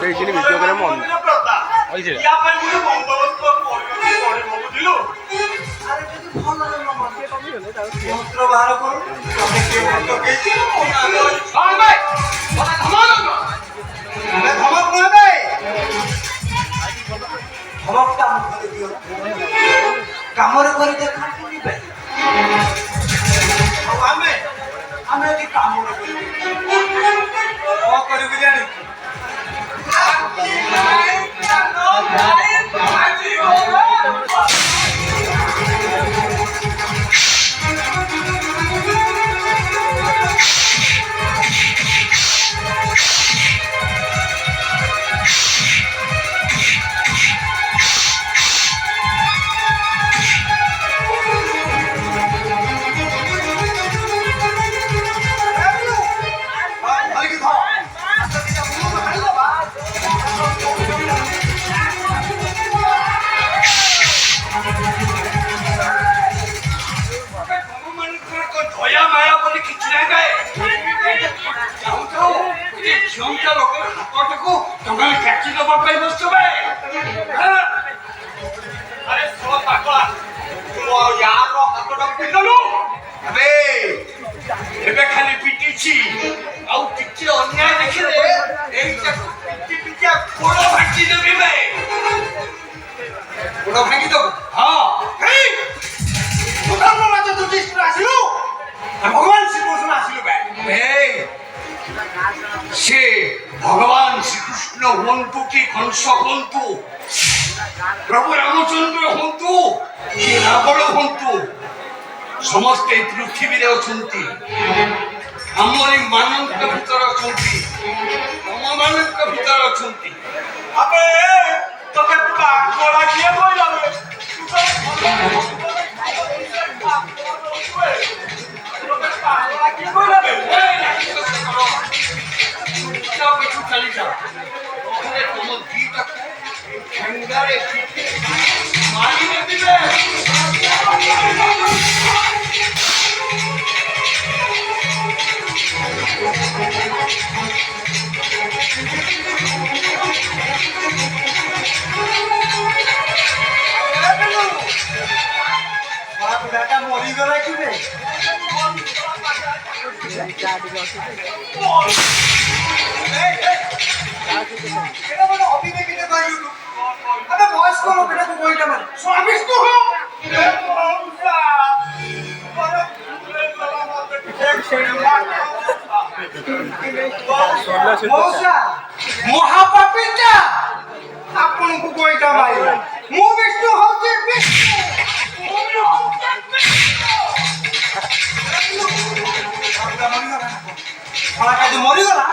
এইখিনি ভিডিঅ' কৰে মন হৈছে কামরে করে দেখা ଆମେ ଆମେ ଏଠି କାମ କରିବୁ ଜାଣି ଏବେ ଖାଲି ପିଟିଛି ଆଉ କିଛି ଅନ୍ୟାୟ ଦେଖିଲେ ଏଇଟା ପିଟି ପିଟି ଗୋଡ଼ ଭାଙ୍ଗି ଦେବି ବେ ଗୋଡ଼ ଭାଙ୍ଗି ଦେବୁ ହଁ ରାଜା ଯୁଧିଷ୍ଠିର ଆସିଲୁ ଭଗବାନ ଶ୍ରୀକୃଷ୍ଣ ଆସିଲୁ ବେ ସେ ଭଗବାନ ଶ୍ରୀକୃଷ୍ଣ ହୁଅନ୍ତୁ କି କଂସ ହୁଅନ୍ତୁ ପ୍ରଭୁ ରାମଚନ୍ଦ୍ର ହୁଅନ୍ତୁ କି ରାବଣ ହୁଅନ୍ତୁ ସମସ୍ତେ ପୃଥିବୀରେ ଅଛନ୍ତି ଆମରି ମାନଙ୍କ ଭିତରେ ଅଛନ୍ତି ତମମାନଙ୍କ ଭିତରେ ଅଛନ୍ତି ଆବେ ତତେ ପାଗଳା କିଏ କହିଲା ବେ ପାଗଳା କିଏ କହିଲା ବେ ଚାଲି ଯା ତମ ଦିଟାକୁ ଠେଙ୍ଗାରେ ମାରି ନେବିବେ বেটা মরিগলা কি রে অবিবেকিত কইলু আরে বয়স করো বেটা তো কইটা মানে স্বামীস তো হো মহাপাপীটা ଆପଣଙ୍କୁ କଇଟା ଭାଇ ମୁଁ ବିଷ୍ଣୁ ହଉଛି ବିଷ୍ଣୁ ମରିଗଲା